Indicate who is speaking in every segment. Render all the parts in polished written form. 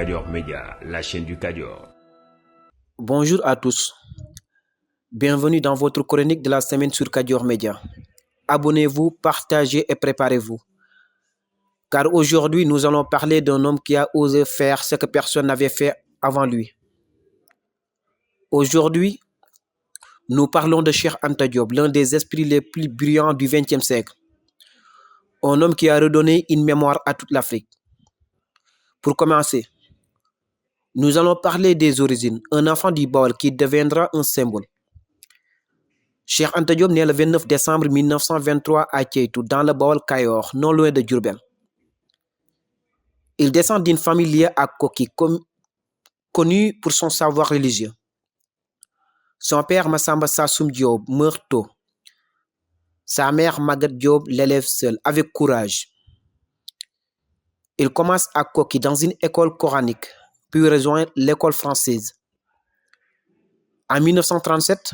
Speaker 1: Kadior Média, la chaîne du Kadior.
Speaker 2: Bonjour à tous. Bienvenue dans votre chronique de la semaine sur Kadior Média. Abonnez-vous, partagez et préparez-vous. Car aujourd'hui, nous allons parler d'un homme qui a osé faire ce que personne n'avait fait avant lui. Aujourd'hui, nous parlons de Cheikh Anta Diop, l'un des esprits les plus brillants du XXe siècle. Un homme qui a redonné une mémoire à toute l'Afrique. Pour commencer, nous allons parler des origines, un enfant du Baol qui deviendra un symbole. Cheikh Anta Diop naît le 29 décembre 1923 à Kétou, dans le Baol Kayor, non loin de Diourbel. Il descend d'une famille liée à Koki, connue pour son savoir religieux. Son père, Massamba Sassoum Diop, meurt tôt. Sa mère, Maguette Diop, l'élève seule, avec courage. Il commence à Koki dans une école coranique, puis rejoint l'école française. En 1937,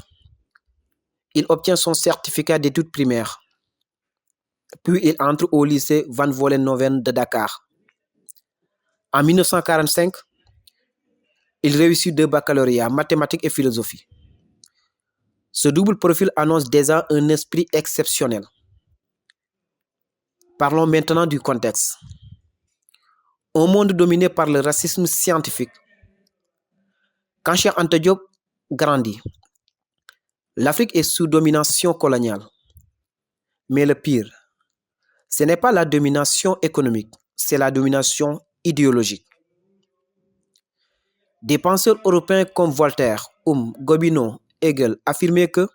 Speaker 2: il obtient son certificat d'études primaires. Puis il entre au lycée Van Vollenhoven de Dakar. En 1945, il réussit 2 baccalauréats, mathématiques et philosophie. Ce double profil annonce déjà un esprit exceptionnel. Parlons maintenant du contexte. Un monde dominé par le racisme scientifique. Quand Cheikh Anta Diop grandit, l'Afrique est sous domination coloniale. Mais le pire, ce n'est pas la domination économique, c'est la domination idéologique. Des penseurs européens comme Voltaire, Gobineau, Hegel affirmaient que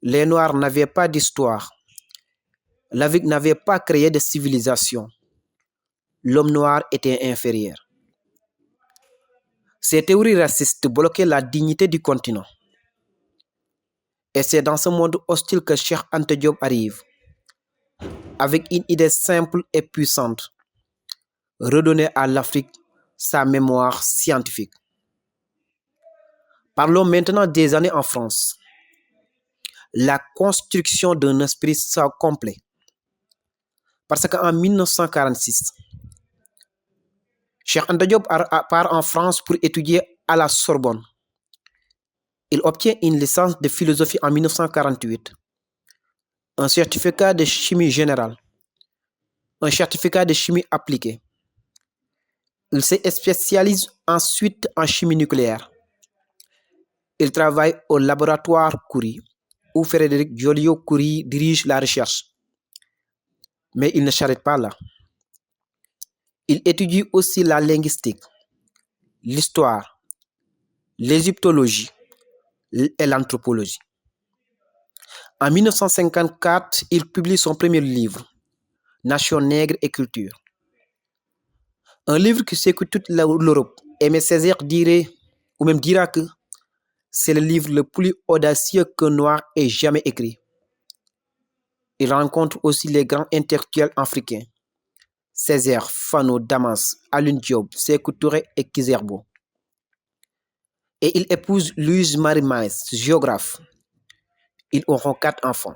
Speaker 2: les Noirs n'avaient pas d'histoire, l'Afrique n'avait pas créé de civilisation, l'homme noir était inférieur. Ces théories racistes bloquaient la dignité du continent. Et c'est dans ce monde hostile que Cheikh Anta Diop arrive, avec une idée simple et puissante: redonner à l'Afrique sa mémoire scientifique. Parlons maintenant des années en France. La construction d'un esprit complet. Parce qu'en 1946, Cheikh Anta Diop part en France pour étudier à la Sorbonne. Il obtient une licence de philosophie en 1948, un certificat de chimie générale, un certificat de chimie appliquée. Il se spécialise ensuite en chimie nucléaire. Il travaille au laboratoire Curie, où Frédéric Joliot-Curie dirige la recherche. Mais il ne s'arrête pas là. Il étudie aussi la linguistique, l'histoire, l'égyptologie et l'anthropologie. En 1954, il publie son premier livre, Nation nègre et culture. Un livre qui secoue toute l'Europe. Aimé Césaire dira que c'est le livre le plus audacieux qu'un noir ait jamais écrit. Il rencontre aussi les grands intellectuels africains: Césaire, Fano, Damas, Alioune Diop, Sékou Touré et Kizerbo. Et il épouse Louise Marie Maes, géographe. Ils auront 4 enfants.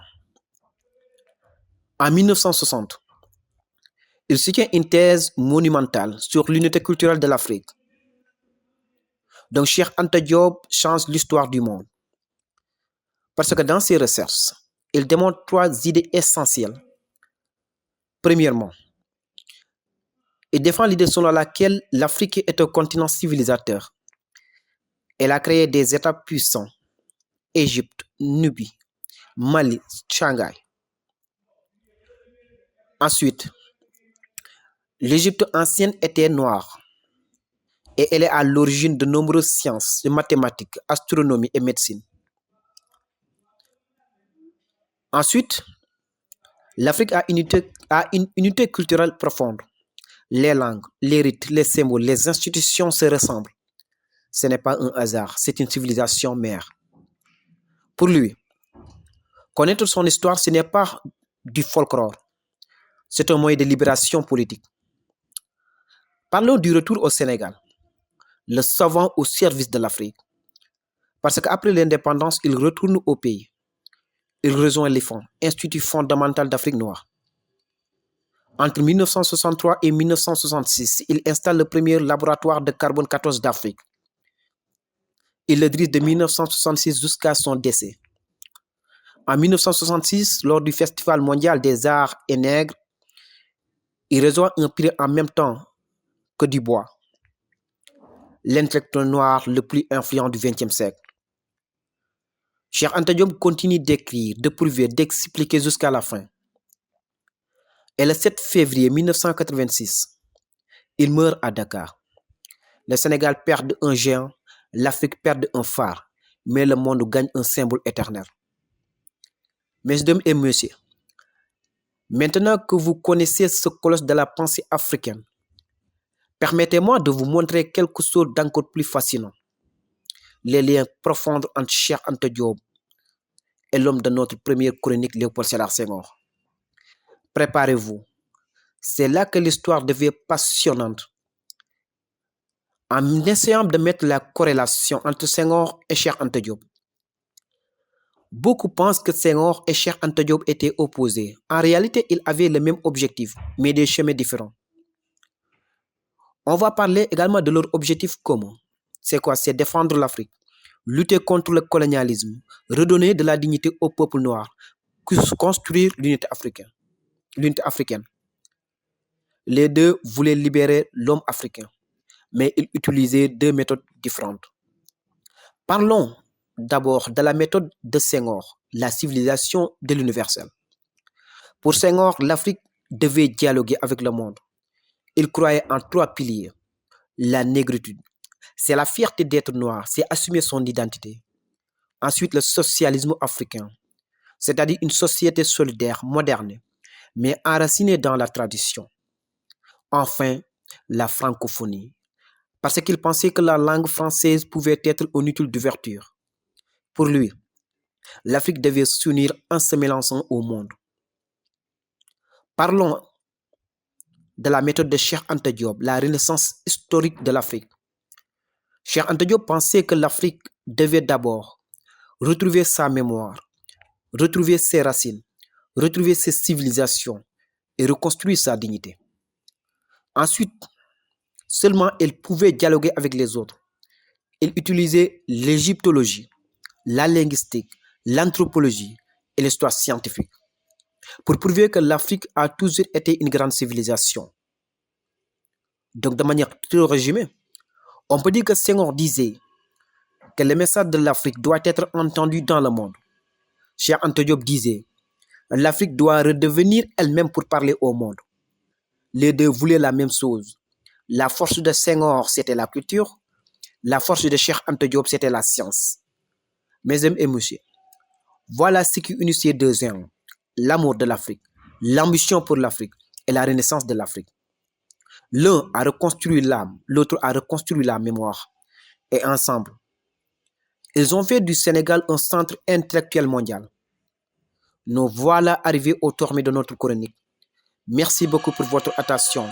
Speaker 2: En 1960, il soutient une thèse monumentale sur l'unité culturelle de l'Afrique. Donc Cheikh Anta Diop change l'histoire du monde. Parce que dans ses recherches, il démontre 3 idées essentielles. Premièrement, il défend l'idée selon laquelle l'Afrique est un continent civilisateur. Elle a créé des États puissants: Égypte, Nubie, Mali, Shanghai. Ensuite, l'Égypte ancienne était noire et elle est à l'origine de nombreuses sciences, de mathématiques, astronomie et médecine. Ensuite, l'Afrique a une unité culturelle profonde. Les langues, les rites, les symboles, les institutions se ressemblent. Ce n'est pas un hasard, c'est une civilisation mère. Pour lui, connaître son histoire, ce n'est pas du folklore, c'est un moyen de libération politique. Parlons du retour au Sénégal, le savant au service de l'Afrique. Parce qu'après l'indépendance, il retourne au pays. Il rejoint l'IFAN, Institut fondamental d'Afrique noire. Entre 1963 et 1966, il installe le premier laboratoire de carbone 14 d'Afrique. Il le dirige de 1966 jusqu'à son décès. En 1966, lors du Festival mondial des arts et nègres, il reçoit un prix en même temps que Dubois, l'intellectuel noir le plus influent du XXe siècle. Cheikh Anta Diop continue d'écrire, de prouver, d'expliquer jusqu'à la fin. Et le 7 février 1986, il meurt à Dakar. Le Sénégal perd un géant, l'Afrique perd un phare, mais le monde gagne un symbole éternel. Mesdames et messieurs, maintenant que vous connaissez ce colosse de la pensée africaine, permettez-moi de vous montrer quelque chose d'encore plus fascinant. Les liens profonds entre Cheikh Anta Diop et l'homme de notre première chronique, Léopold Sédar Senghor. Préparez-vous, c'est là que l'histoire devient passionnante. En essayant de mettre la corrélation entre Senghor et Cheikh Anta Diop, beaucoup pensent que Senghor et Cheikh Anta Diop étaient opposés. En réalité, ils avaient le même objectif, mais des chemins différents. On va parler également de leur objectif commun. C'est quoi? C'est défendre l'Afrique, lutter contre le colonialisme, redonner de la dignité au peuple noir, construire l'unité africaine. Les deux voulaient libérer l'homme africain, mais ils utilisaient deux méthodes différentes. Parlons d'abord de la méthode de Senghor, la civilisation de l'universel. Pour Senghor, l'Afrique devait dialoguer avec le monde. Il croyait en trois piliers. La négritude, c'est la fierté d'être noir, c'est assumer son identité. Ensuite, le socialisme africain, c'est-à-dire une société solidaire, moderne, mais enracinée dans la tradition. Enfin, la francophonie, parce qu'il pensait que la langue française pouvait être un outil d'ouverture. Pour lui, l'Afrique devait s'unir en se mélangeant au monde. Parlons de la méthode de Cheikh Anta Diop, la renaissance historique de l'Afrique. Cheikh Anta Diop pensait que l'Afrique devait d'abord retrouver sa mémoire, retrouver ses racines, retrouver ses civilisations et reconstruire sa dignité. Ensuite, seulement elle pouvait dialoguer avec les autres. Il utilisait l'égyptologie, la linguistique, l'anthropologie et l'histoire scientifique pour prouver que l'Afrique a toujours été une grande civilisation. Donc, de manière très résumée, on peut dire que Senghor disait que le message de l'Afrique doit être entendu dans le monde. Cheikh Anta Diop disait l'Afrique doit redevenir elle-même pour parler au monde. Les deux voulaient la même chose. La force de Senghor, c'était la culture. La force de Cheikh Anta Diop, c'était la science. Mesdames et messieurs, voilà ce qui unit ces deux gens. L'amour de l'Afrique, l'ambition pour l'Afrique et la renaissance de l'Afrique. L'un a reconstruit l'âme, l'autre a reconstruit la mémoire. Et ensemble, ils ont fait du Sénégal un centre intellectuel mondial. Nous voilà arrivés au terme de notre chronique. Merci beaucoup pour votre attention.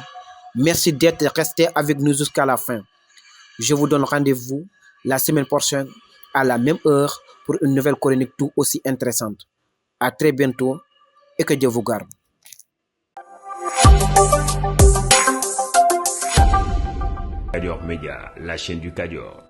Speaker 2: Merci d'être resté avec nous jusqu'à la fin. Je vous donne rendez-vous la semaine prochaine à la même heure pour une nouvelle chronique tout aussi intéressante. À très bientôt et que Dieu vous garde.
Speaker 1: Kadior Média, la chaîne du Kadior.